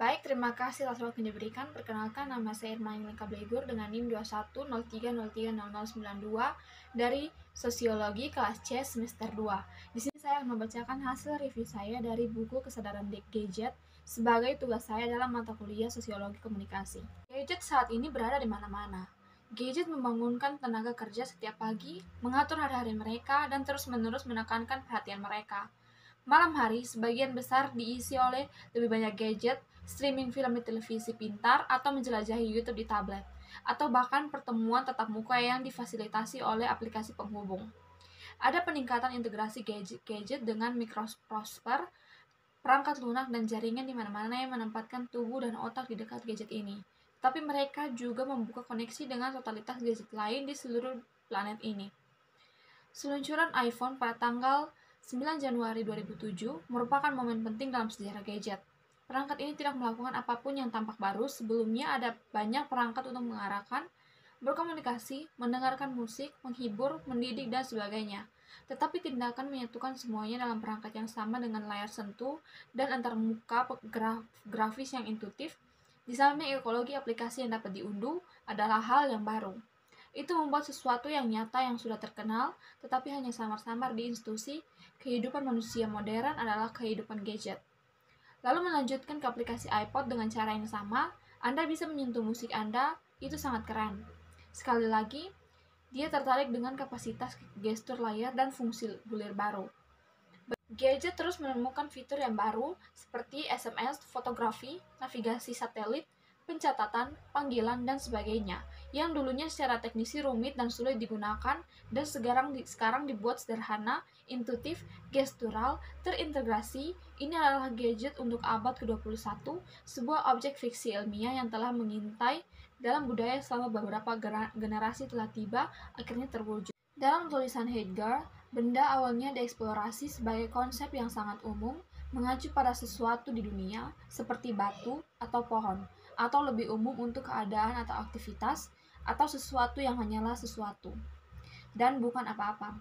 Baik, terima kasih atas waktu yang diberikan. Perkenalkan, nama saya Irma Yunita Blegur dengan NIM 2103030092 dari Sosiologi kelas C semester 2. Di sini saya akan membacakan hasil review saya dari buku Kesadaran Gadget sebagai tugas saya dalam mata kuliah Sosiologi Komunikasi. Gadget saat ini berada di mana-mana. Gadget membangunkan tenaga kerja setiap pagi, mengatur hari-hari mereka, dan terus-menerus menekankan perhatian mereka. Malam hari, sebagian besar diisi oleh lebih banyak gadget, streaming film di televisi pintar, atau menjelajahi YouTube di tablet, atau bahkan pertemuan tatap muka yang difasilitasi oleh aplikasi penghubung. Ada peningkatan integrasi gadget dengan mikroprosesor, perangkat lunak, dan jaringan di mana-mana yang menempatkan tubuh dan otak di dekat gadget ini. Tapi mereka juga membuka koneksi dengan totalitas gadget lain di seluruh planet ini. Seluncuran iPhone pada tanggal 9 Januari 2007 merupakan momen penting dalam sejarah gadget. Perangkat ini tidak melakukan apapun yang tampak baru. Sebelumnya ada banyak perangkat untuk mengarahkan, berkomunikasi, mendengarkan musik, menghibur, mendidik, dan sebagainya. Tetapi tindakan menyatukan semuanya dalam perangkat yang sama dengan layar sentuh dan antarmuka grafis yang intuitif, di samping ekologi aplikasi yang dapat diunduh, adalah hal yang baru. Itu membuat sesuatu yang nyata yang sudah terkenal, tetapi hanya samar-samar di institusi, kehidupan manusia modern adalah kehidupan gadget. Lalu melanjutkan ke aplikasi iPod dengan cara yang sama, Anda bisa menyentuh musik Anda, itu sangat keren. Sekali lagi, dia tertarik dengan kapasitas gestur layar dan fungsi bulir baru. Gadget terus menemukan fitur yang baru seperti SMS, fotografi, navigasi satelit, pencatatan, panggilan, dan sebagainya, yang dulunya secara teknisi rumit dan sulit digunakan, dan sekarang dibuat sederhana, intuitif, gestural, terintegrasi. Ini adalah gadget untuk abad ke-21, sebuah objek fiksi ilmiah yang telah mengintai dalam budaya selama beberapa generasi telah tiba, akhirnya terwujud. Dalam tulisan Heidegger, benda awalnya dieksplorasi sebagai konsep yang sangat umum, mengacu pada sesuatu di dunia, seperti batu atau pohon, atau lebih umum untuk keadaan atau aktivitas, atau sesuatu yang hanyalah sesuatu, dan bukan apa-apa.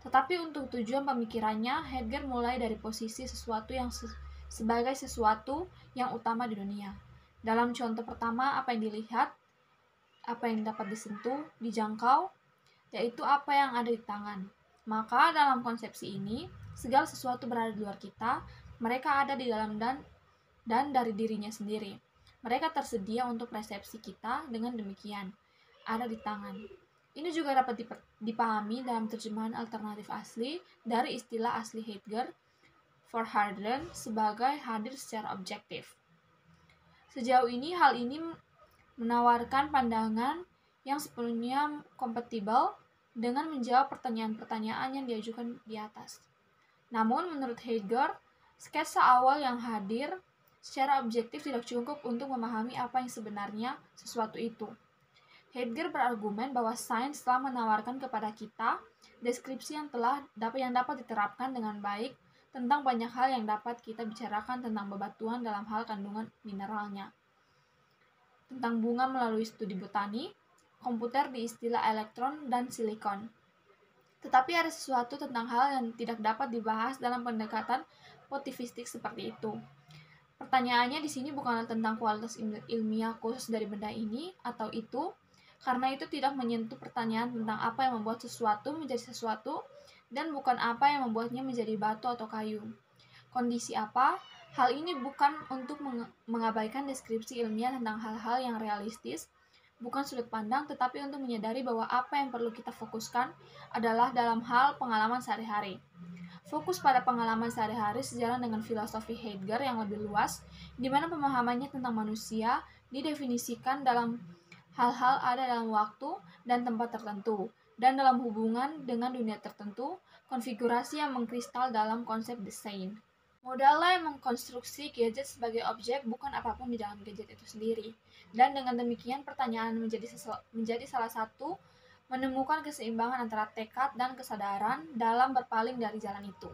Tetapi untuk tujuan pemikirannya, Heidegger mulai dari posisi sesuatu yang sebagai sesuatu yang utama di dunia. Dalam contoh pertama, apa yang dilihat, apa yang dapat disentuh, dijangkau, yaitu apa yang ada di tangan. Maka dalam konsepsi ini, segala sesuatu berada di luar kita, mereka ada di dalam dan dari dirinya sendiri. Mereka tersedia untuk persepsi kita dengan demikian, ada di tangan. Ini juga dapat dipahami dalam terjemahan alternatif asli dari istilah asli Heidegger, Vorhanden, sebagai hadir secara objektif. Sejauh ini, hal ini menawarkan pandangan yang sepenuhnya kompatibel dengan menjawab pertanyaan-pertanyaan yang diajukan di atas. Namun, menurut Heidegger, sketsa awal yang hadir secara objektif tidak cukup untuk memahami apa yang sebenarnya sesuatu itu. Heidegger berargumen bahwa sains telah menawarkan kepada kita deskripsi yang dapat diterapkan dengan baik tentang banyak hal yang dapat kita bicarakan tentang bebatuan dalam hal kandungan mineralnya, tentang bunga melalui studi botani, komputer di istilah elektron, dan silikon. Tetapi ada sesuatu tentang hal yang tidak dapat dibahas dalam pendekatan positivistik seperti itu. Pertanyaannya di sini bukanlah tentang kualitas ilmiah khusus dari benda ini atau itu, karena itu tidak menyentuh pertanyaan tentang apa yang membuat sesuatu menjadi sesuatu, dan bukan apa yang membuatnya menjadi batu atau kayu. Kondisi apa? Hal ini bukan untuk mengabaikan deskripsi ilmiah tentang hal-hal yang realistis, bukan sudut pandang, tetapi untuk menyadari bahwa apa yang perlu kita fokuskan adalah dalam hal pengalaman sehari-hari. Fokus pada pengalaman sehari-hari sejalan dengan filosofi Heidegger yang lebih luas, di mana pemahamannya tentang manusia didefinisikan dalam hal-hal ada dalam waktu dan tempat tertentu, dan dalam hubungan dengan dunia tertentu, konfigurasi yang mengkristal dalam konsep desain. Modalnya yang mengkonstruksi gadget sebagai objek bukan apapun di dalam gadget itu sendiri. Dan dengan demikian pertanyaan menjadi salah satu menemukan keseimbangan antara tekad dan kesadaran dalam berpaling dari jalan itu.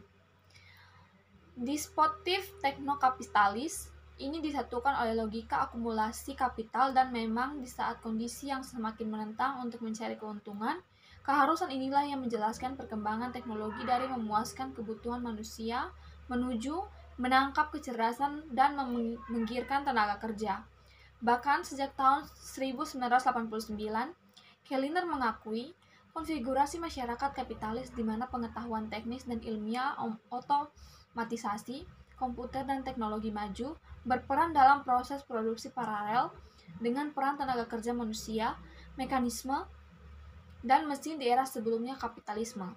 Dispositif teknokapitalis ini disatukan oleh logika akumulasi kapital, dan memang di saat kondisi yang semakin menentang untuk mencari keuntungan, keharusan inilah yang menjelaskan perkembangan teknologi dari memuaskan kebutuhan manusia menuju menangkap kecerdasan dan menggiurkan tenaga kerja. Bahkan sejak tahun 1989, Kellner mengakui konfigurasi masyarakat kapitalis di mana pengetahuan teknis dan ilmiah, otomatisasi, komputer dan teknologi maju berperan dalam proses produksi paralel dengan peran tenaga kerja manusia, mekanisme, dan mesin di era sebelumnya kapitalisme.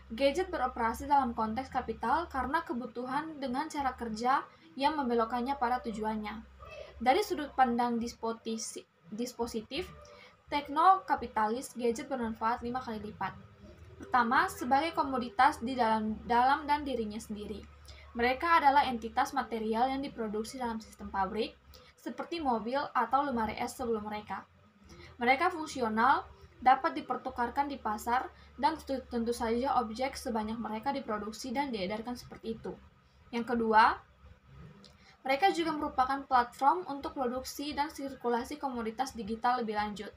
Gadget beroperasi dalam konteks kapital karena kebutuhan dengan cara kerja yang membelokkannya pada tujuannya. Dari sudut pandang dispositif, tekno-kapitalis, gadget bermanfaat 5 kali lipat. Pertama, sebagai komoditas di dalam dan dirinya sendiri. Mereka adalah entitas material yang diproduksi dalam sistem pabrik, seperti mobil atau lemari es sebelum mereka. Mereka fungsional, dapat dipertukarkan di pasar, dan tentu saja objek sebanyak mereka diproduksi dan diedarkan seperti itu. Yang kedua, mereka juga merupakan platform untuk produksi dan sirkulasi komoditas digital lebih lanjut.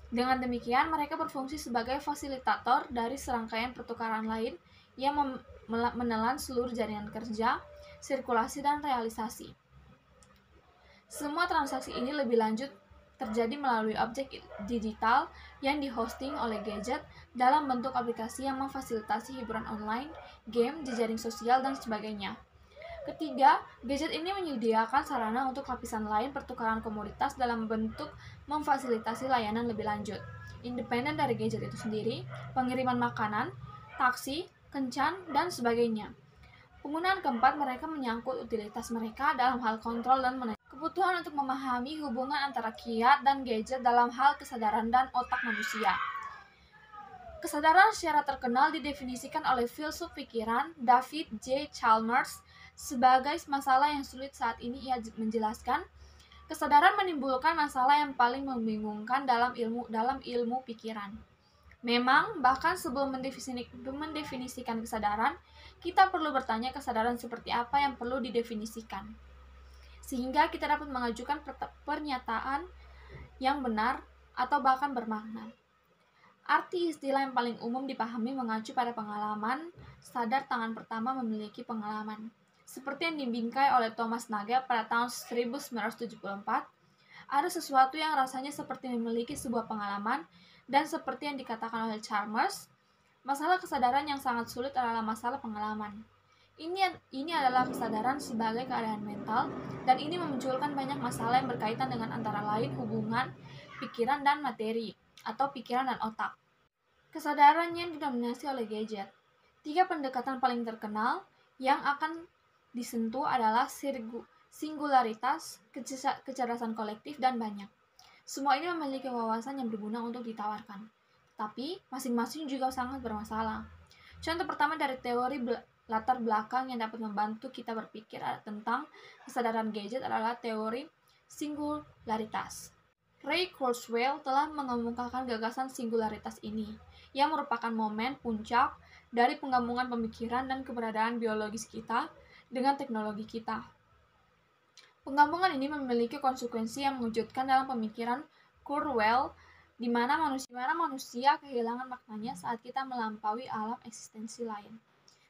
Dengan demikian, mereka berfungsi sebagai fasilitator dari serangkaian pertukaran lain yang menelan seluruh jaringan kerja, sirkulasi, dan realisasi. Semua transaksi ini lebih lanjut terjadi melalui objek digital yang dihosting oleh gadget dalam bentuk aplikasi yang memfasilitasi hiburan online, game, jejaring sosial, dan sebagainya. Ketiga, gadget ini menyediakan sarana untuk lapisan lain pertukaran komoditas dalam bentuk memfasilitasi layanan lebih lanjut, independen dari gadget itu sendiri, pengiriman makanan, taksi, kencan, dan sebagainya. Penggunaan keempat, mereka menyangkut utilitas mereka dalam hal kontrol dan kebutuhan untuk memahami hubungan antara kiat dan gadget dalam hal kesadaran dan otak manusia. Kesadaran secara terkenal didefinisikan oleh filsuf pikiran David J. Chalmers sebagai masalah yang sulit. Saat ini ia menjelaskan, kesadaran menimbulkan masalah yang paling membingungkan dalam ilmu pikiran. Memang, bahkan sebelum mendefinisikan kesadaran, kita perlu bertanya kesadaran seperti apa yang perlu didefinisikan, sehingga kita dapat mengajukan pernyataan yang benar atau bahkan bermakna. Arti istilah yang paling umum dipahami mengacu pada pengalaman, sadar tangan pertama memiliki pengalaman. Seperti yang dibingkai oleh Thomas Nagel pada tahun 1974, ada sesuatu yang rasanya seperti memiliki sebuah pengalaman, dan seperti yang dikatakan oleh Chalmers, masalah kesadaran yang sangat sulit adalah masalah pengalaman. Ini adalah kesadaran sebagai keadaan mental, dan ini memunculkan banyak masalah yang berkaitan dengan antara lain hubungan pikiran dan materi, atau pikiran dan otak. Kesadaran yang didominasi oleh gadget. 3 pendekatan paling terkenal yang akan disentuh adalah singularitas, kecerdasan kolektif, dan banyak. Semua ini memiliki wawasan yang berguna untuk ditawarkan, tapi masing-masing juga sangat bermasalah. Contoh pertama dari teori latar belakang yang dapat membantu kita berpikir tentang kesadaran gadget adalah teori singularitas. Ray Kurzweil telah mengemukakan gagasan singularitas ini, yang merupakan momen puncak dari penggabungan pemikiran dan keberadaan biologis kita dengan teknologi kita. Penggabungan ini memiliki konsekuensi yang mengejutkan dalam pemikiran Kurzweil, di mana manusia kehilangan maknanya saat kita melampaui alam eksistensi lain,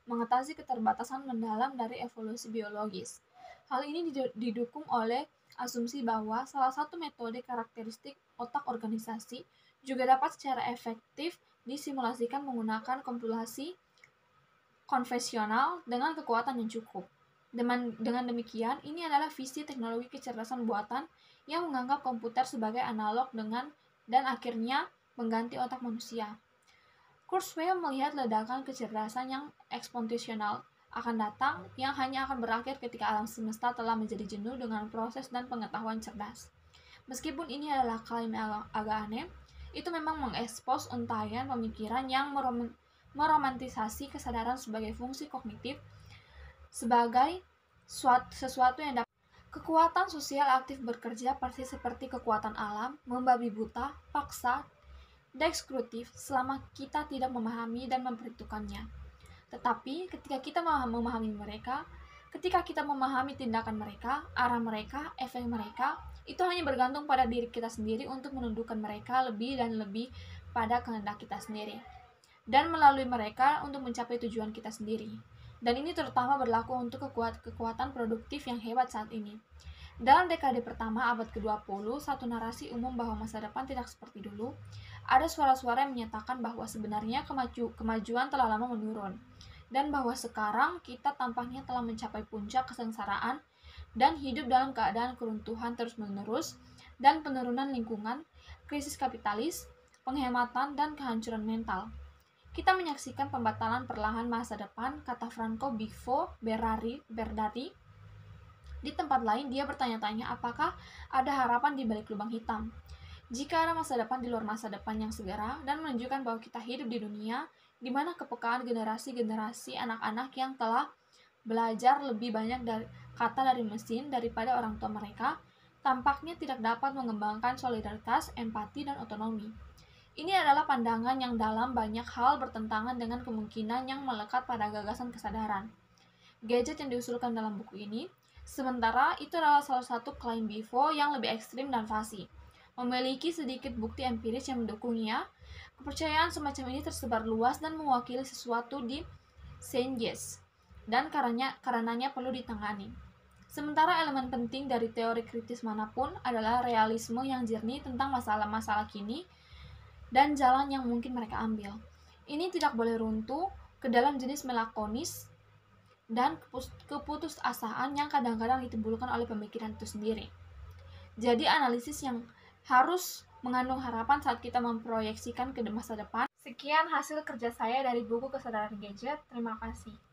mengatasi keterbatasan mendalam dari evolusi biologis. Hal ini didukung oleh asumsi bahwa salah satu metode karakteristik otak organisasi juga dapat secara efektif disimulasikan menggunakan komputasi konvensional dengan kekuatan yang cukup. Dengan demikian, ini adalah visi teknologi kecerdasan buatan yang menganggap komputer sebagai analog dan akhirnya mengganti otak manusia. Kurzweil melihat ledakan kecerdasan yang eksponensial akan datang, yang hanya akan berakhir ketika alam semesta telah menjadi jenuh dengan proses dan pengetahuan cerdas. Meskipun ini adalah klaim yang agak aneh, itu memang mengekspos untayan pemikiran yang meromantisasi kesadaran sebagai fungsi kognitif, sebagai sesuatu yang dapat. Kekuatan sosial aktif bekerja persis seperti kekuatan alam, membabi buta, paksa, destruktif selama kita tidak memahami dan memperhitungkannya. Tetapi ketika kita memahami mereka, ketika kita memahami tindakan mereka, arah mereka, efek mereka, itu hanya bergantung pada diri kita sendiri untuk menundukkan mereka lebih dan lebih pada kehendak kita sendiri, dan melalui mereka untuk mencapai tujuan kita sendiri. Dan ini terutama berlaku untuk kekuatan produktif yang hebat saat ini. Dalam dekade pertama abad ke-20, satu narasi umum bahwa masa depan tidak seperti dulu, ada suara-suara yang menyatakan bahwa sebenarnya kemajuan telah lama menurun, dan bahwa sekarang kita tampaknya telah mencapai puncak kesengsaraan dan hidup dalam keadaan keruntuhan terus-menerus dan penurunan lingkungan, krisis kapitalis, penghematan, dan kehancuran mental. Kita menyaksikan pembatalan perlahan masa depan, kata Franco Bifo Berdari. Di tempat lain, dia bertanya-tanya apakah ada harapan di balik lubang hitam. Jika ada masa depan di luar masa depan yang segera, dan menunjukkan bahwa kita hidup di dunia di mana kepekaan generasi-generasi anak-anak yang telah belajar lebih banyak kata dari mesin daripada orang tua mereka, tampaknya tidak dapat mengembangkan solidaritas, empati, dan otonomi. Ini adalah pandangan yang dalam banyak hal bertentangan dengan kemungkinan yang melekat pada gagasan kesadaran. Gadget yang diusulkan dalam buku ini, sementara itu adalah salah satu klaim Bifo yang lebih ekstrim dan fasih. Memiliki sedikit bukti empiris yang mendukungnya, kepercayaan semacam ini tersebar luas dan mewakili sesuatu di Saint-Yes, dan karenanya perlu ditangani. Sementara elemen penting dari teori kritis manapun adalah realisme yang jernih tentang masalah-masalah kini dan jalan yang mungkin mereka ambil. Ini tidak boleh runtuh ke dalam jenis melankolis dan keputusasaan yang kadang-kadang ditimbulkan oleh pemikiran itu sendiri. Jadi analisis yang harus mengandung harapan saat kita memproyeksikan ke masa depan. Sekian hasil kerja saya dari buku Kesadaran Gadget. Terima kasih.